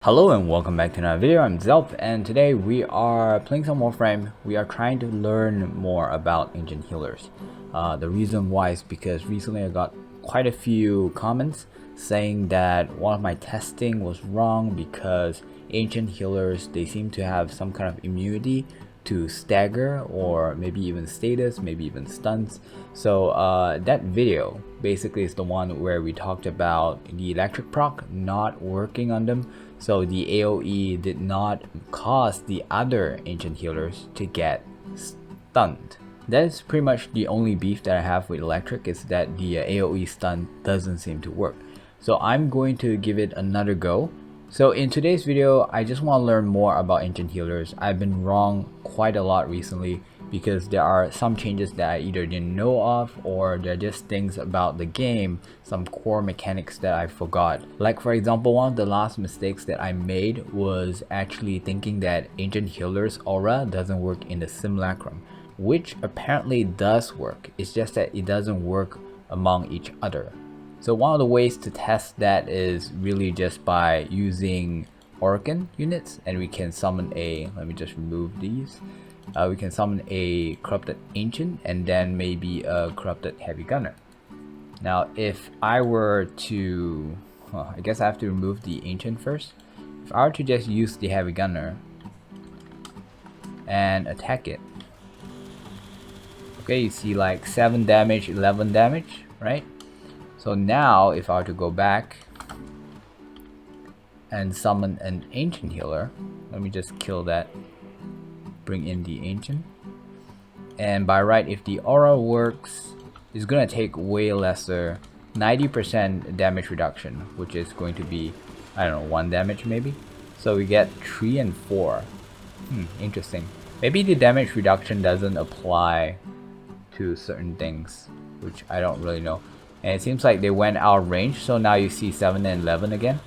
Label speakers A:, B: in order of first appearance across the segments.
A: Hello and welcome back to another video. I'm Zelp and today we are playing some Warframe. We are trying to learn more about ancient healers. The reason why is because recently I got quite a few comments saying that one of my testing was wrong because ancient healers, they seem to have some kind of immunity to stagger or maybe even status, maybe even stunts. So that video basically is the one where we talked about the electric proc not working on them. So the AoE did not cause the other ancient healers to get stunned. That is pretty much the only beef that I have with electric, is that the AoE stun doesn't seem to work. So I'm going to give it another go. So in today's video, I just want to learn more about ancient healers. I've been wrong quite a lot recently because there are some changes that I either didn't know of, or they're just things about the game, some core mechanics that I forgot. Like for example, one of the last mistakes that I made was actually thinking that ancient healers aura doesn't work in the simulacrum, which apparently does work. It's just that it doesn't work among each other. So one of the ways to test that is really just by using Orkan units, and we can summon a, let me just remove these. We can summon a corrupted ancient and then maybe a corrupted heavy gunner. Now if I were to, I guess I have to remove the ancient first. If I were to just use the heavy gunner and attack it, okay, you see like 7 damage, 11 damage, right? So now if I were to go back and summon an ancient healer, let me just kill that, bring in the ancient, and by right, if the aura works, it's gonna take way lesser, 90% damage reduction, which is going to be, I don't know, 1 damage maybe. So we get 3 and 4. Interesting. Maybe the damage reduction doesn't apply to certain things, which I don't really know. And it seems like they went out of range, so now you see 7 and 11 again.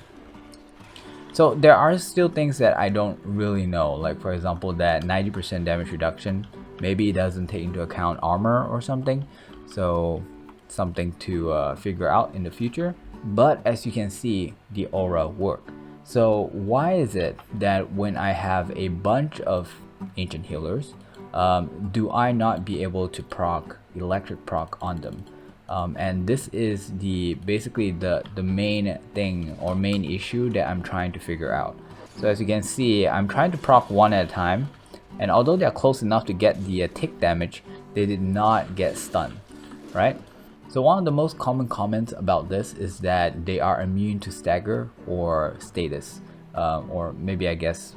A: So there are still things that I don't really know, like for example that 90% damage reduction, maybe it doesn't take into account armor or something, so something to figure out in the future. But as you can see, the aura work. So why is it that when I have a bunch of ancient healers, do I not be able to proc electric proc on them? And this is basically the main thing or main issue that I'm trying to figure out. So as you can see, I'm trying to proc one at a time, and although they're close enough to get the tick damage, they did not get stunned, right? So one of the most common comments about this is that they are immune to stagger or status, or maybe I guess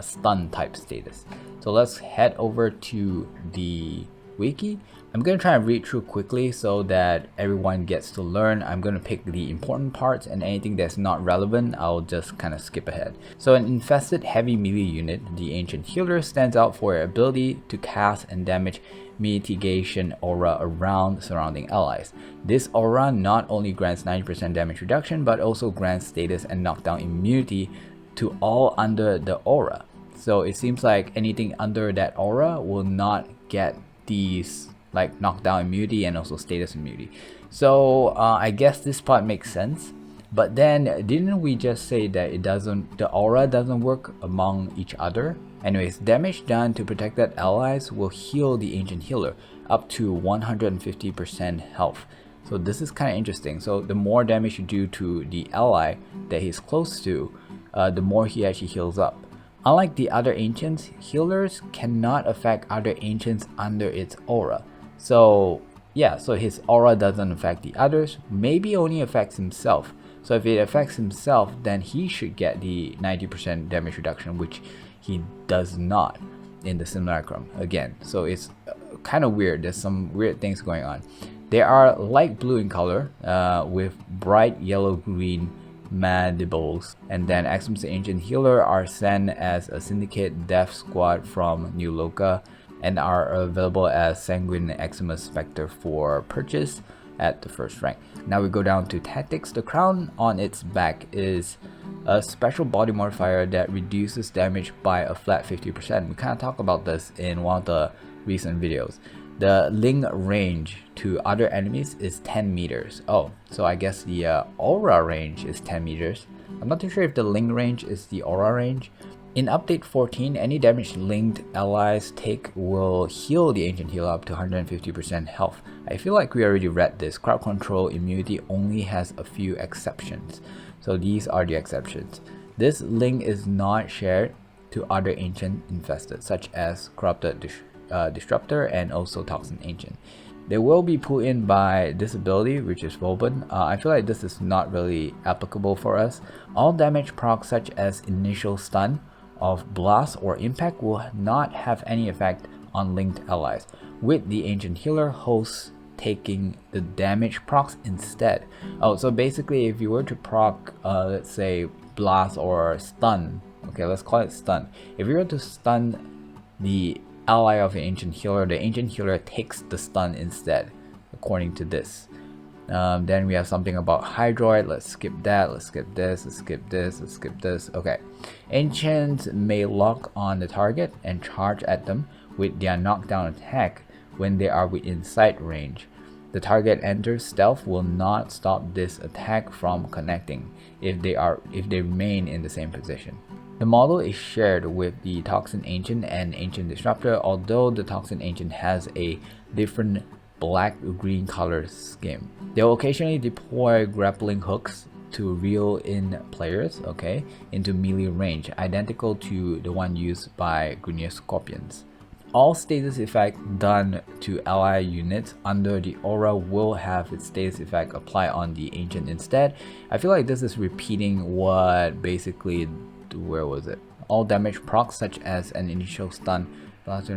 A: stun type status. So let's head over to the wiki. I'm going to try and read through quickly so that everyone gets to learn. I'm going to pick the important parts, and anything that's not relevant, I'll just kind of skip ahead. So an infested heavy melee unit, the ancient healer stands out for their ability to cast and damage mitigation aura around surrounding allies. This aura not only grants 90% damage reduction, but also grants status and knockdown immunity to all under the aura. So it seems like anything under that aura will not get these like knockdown immunity and also status immunity. So I guess this part makes sense, but then didn't we just say that the aura doesn't work among each other? Anyways, damage done to protected allies will heal the ancient healer up to 150% health. So this is kind of interesting. So the more damage you do to the ally that he's close to, the more he actually heals up. Unlike the other ancients, healers cannot affect other ancients under its aura. So yeah, so his aura doesn't affect the others, maybe only affects himself. So if it affects himself, then he should get the 90% damage reduction, which he does not in the simulacrum again. So it's kind of weird. There's some weird things going on. They are light blue in color with bright yellow-green mandibles, and then Xmas Ancient Healer are sent as a syndicate death squad from New Loka and are available as Sanguine Xmas Spectre for purchase at the first rank. Now we go down to tactics. The crown on its back is a special body modifier that reduces damage by a flat 50%. We kind of talked about this in one of the recent videos. The link range to other enemies is 10 meters. Oh, so I guess the aura range is 10 meters. I'm not too sure if the Ling range is the aura range. In update 14, any damage linked allies take will heal the ancient healer up to 150% health. I feel like we already read this. Crowd control immunity only has a few exceptions. So these are the exceptions. This link is not shared to other ancient infested, such as corrupted disruptor and also toxin ancient. They will be pulled in by this ability, which is woven. I feel like this is not really applicable for us. All damage procs such as initial stun of blast or impact will not have any effect on linked allies, with the ancient healer host taking the damage procs instead. Oh, so basically if you were to proc let's say blast or stun, okay, let's call it stun. If you were to stun the ally of the ancient healer takes the stun instead, according to this. Then we have something about Hydroid. Let's skip that. Let's skip this. Let's skip this. Let's skip this. Okay. Ancients may lock on the target and charge at them with their knockdown attack when they are within sight range. The target enters stealth will not stop this attack from connecting if they remain in the same position. The model is shared with the Toxin Ancient and Ancient Disruptor, although the Toxin Ancient has a different black-green color scheme. They'll occasionally deploy grappling hooks to reel in players, okay, into melee range, identical to the one used by Grunier Scorpions. All status effect done to ally units under the aura will have its status effect apply on the Ancient instead. I feel like this is repeating what basically, where was it? All damage procs such as an initial stun, blast.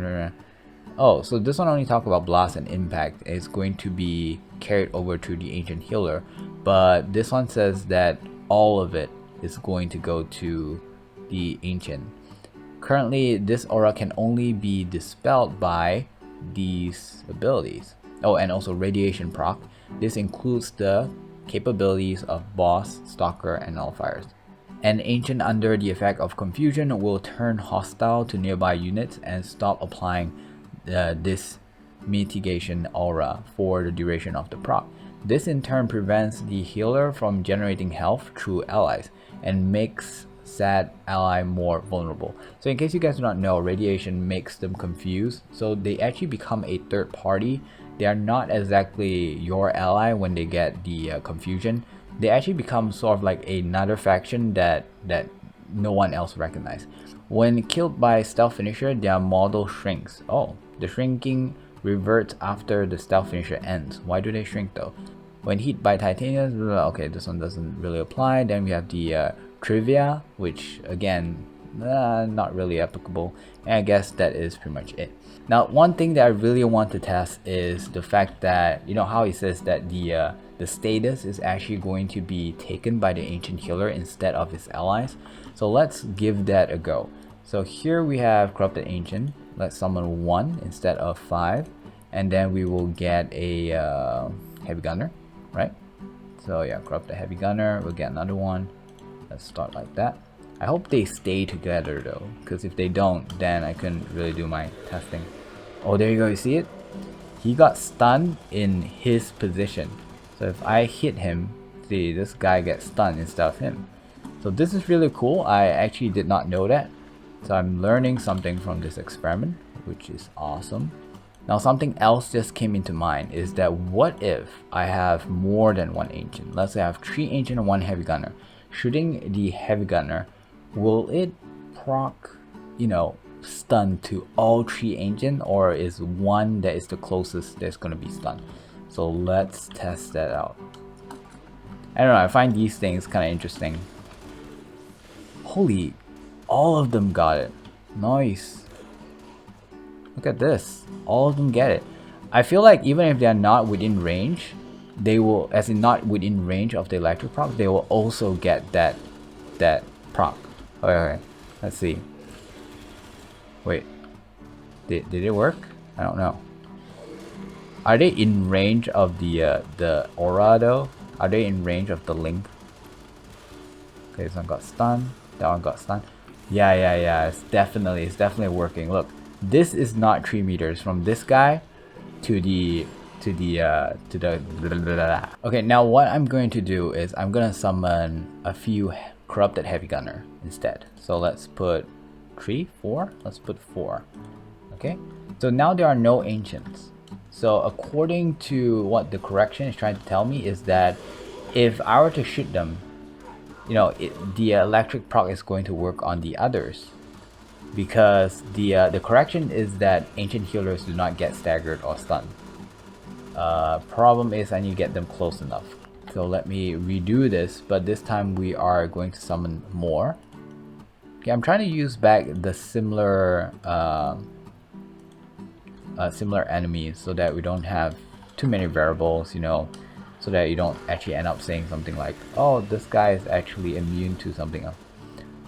A: Oh, so this one only talk about blast and impact. It's going to be carried over to the ancient healer, but this one says that all of it is going to go to the ancient. Currently, this aura can only be dispelled by these abilities. Oh, and also radiation proc. This includes the capabilities of boss, stalker, and nullifiers. An ancient under the effect of confusion will turn hostile to nearby units and stop applying this mitigation aura for the duration of the proc. This in turn prevents the healer from generating health through allies and makes said ally more vulnerable. So in case you guys do not know, radiation makes them confused, so they actually become a third party. They are not exactly your ally when they get the confusion. They actually become sort of like another faction that no one else recognizes. When killed by stealth finisher, their model shrinks. Oh, the shrinking reverts after the stealth finisher ends. Why do they shrink though? When hit by titanium, okay, this one doesn't really apply. Then we have the trivia, which again, not really applicable. And I guess that is pretty much it. Now, one thing that I really want to test is the fact that, you know how he says that the status is actually going to be taken by the ancient healer instead of his allies. So let's give that a go. So here we have corrupted ancient. Let's summon 1 instead of 5, and then we will get a heavy gunner, right? So yeah, corrupted heavy gunner. We'll get another one. Let's start like that. I hope they stay together though, because if they don't, then I couldn't really do my testing. Oh, there you go, you see it? He got stunned in his position. So if I hit him, see, this guy gets stunned instead of him. So this is really cool. I actually did not know that. So I'm learning something from this experiment, which is awesome. Now something else just came into mind is that what if I have more than 1 ancient? Let's say I have 3 ancient and 1 heavy gunner. Shooting the heavy gunner, will it proc, you know, stun to all 3 ancient, or is one that is the closest that's going to be stunned? So let's test that out. I don't know, I find these things kind of interesting. Holy, all of them got it. Nice. Look at this. All of them get it. I feel like even if they're not within range, they will, as in not within range of the electric proc, they will also get that proc. Okay, let's see. Wait, did it work? I don't know. Are they in range of the aura though? Are they in range of the link? Okay, this one got stunned. That one got stunned. Yeah. It's definitely working. Look, this is not 3 meters from this guy to the okay. Now what I'm going to do is I'm gonna summon a few corrupted heavy gunner instead. So let's put 3, 4. Let's put 4. Okay. So now there are no ancients. So according to what the correction is trying to tell me is that if I were to shoot them, you know, the electric proc is going to work on the others, because the correction is that ancient healers do not get staggered or stunned. Problem is I need to get them close enough. So let me redo this, but this time we are going to summon more. Okay, I'm trying to use back the similar enemies so that we don't have too many variables, you know, so that you don't actually end up saying something like, oh, this guy is actually immune to something else.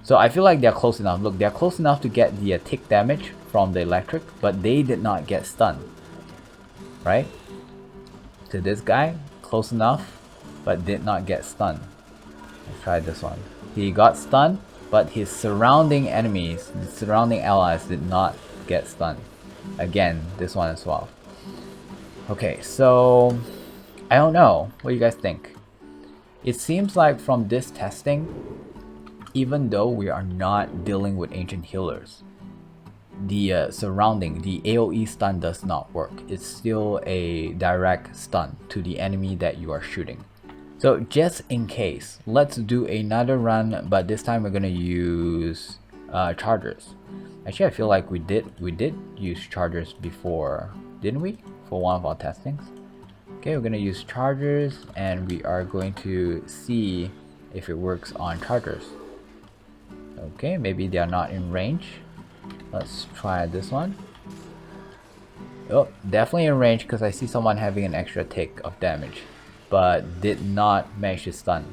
A: So I feel like they're close enough. Look, they're close enough to get the tick damage from the electric, but they did not get stunned, right? To this guy, close enough, but did not get stunned. Let's try this one. He got stunned, but his surrounding enemies, the surrounding allies, did not get stunned. Again, this one as well. Okay, so I don't know. What do you guys think? It seems like from this testing, even though we are not dealing with ancient healers, the surrounding, the AoE stun does not work. It's still a direct stun to the enemy that you are shooting. So just in case, let's do another run, but this time we're gonna use chargers. Actually, I feel like we did use chargers before, didn't we? For one of our testings. Okay, we're gonna use chargers, and we are going to see if it works on chargers. Okay, maybe they are not in range. Let's try this one. Oh, definitely in range, because I see someone having an extra tick of damage, but did not manage to stun.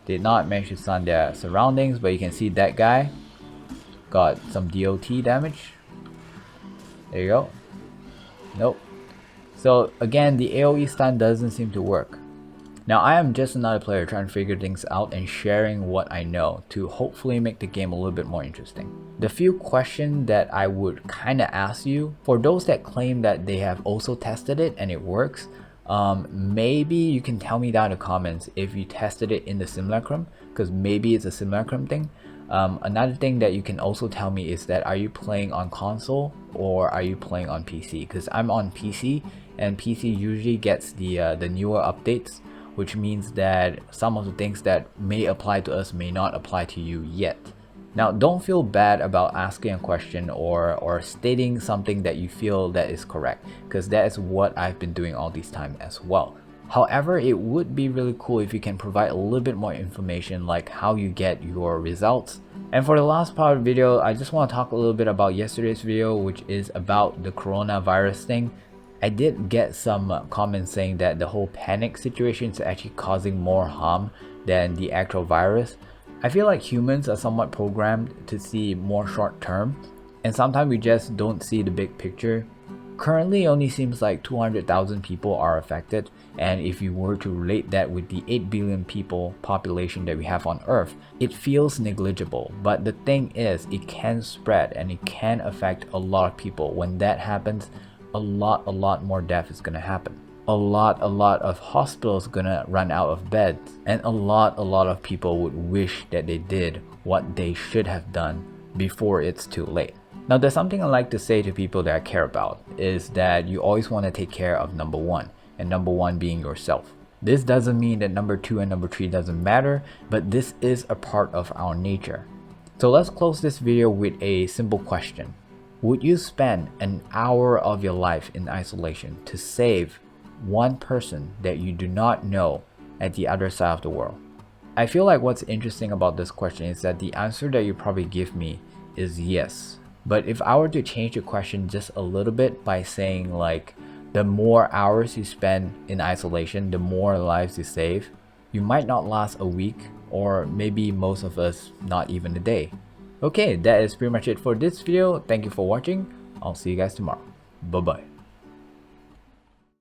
A: Did not manage to stun their surroundings, but you can see that guy got some DOT damage. There you go. Nope. So again, the AoE stun doesn't seem to work. Now I am just another player trying to figure things out and sharing what I know to hopefully make the game a little bit more interesting. The few questions that I would kind of ask you, for those that claim that they have also tested it and it works, maybe you can tell me down in the comments if you tested it in the simulacrum, because maybe it's a simulacrum thing. Another thing that you can also tell me is that, are you playing on console or are you playing on PC? Because I'm on PC, and PC usually gets the newer updates, which means that some of the things that may apply to us may not apply to you yet. Now, don't feel bad about asking a question or stating something that you feel that is correct, because that is what I've been doing all this time as well. However, it would be really cool if you can provide a little bit more information, like how you get your results. And for the last part of the video, I just want to talk a little bit about yesterday's video, which is about the coronavirus thing. I did get some comments saying that the whole panic situation is actually causing more harm than the actual virus. I feel like humans are somewhat programmed to see more short term, and sometimes we just don't see the big picture. Currently, it only seems like 200,000 people are affected, and if you were to relate that with the 8 billion people population that we have on Earth, it feels negligible. But the thing is, it can spread and it can affect a lot of people. When that happens, a lot more death is gonna happen. A lot of hospitals gonna run out of beds, and a lot of people would wish that they did what they should have done before it's too late. Now, there's something I like to say to people that I care about, is that you always want to take care of number one, and number one being yourself. This doesn't mean that number 2 and number 3 doesn't matter, but this is a part of our nature. So let's close this video with a simple question. Would you spend an hour of your life in isolation to save one person that you do not know at the other side of the world? I feel like what's interesting about this question is that the answer that you probably give me is yes. But if I were to change the question just a little bit by saying, like, the more hours you spend in isolation, the more lives you save, you might not last a week, or maybe most of us not even a day. Okay, that is pretty much it for this video. Thank you for watching. I'll see you guys tomorrow. Bye bye.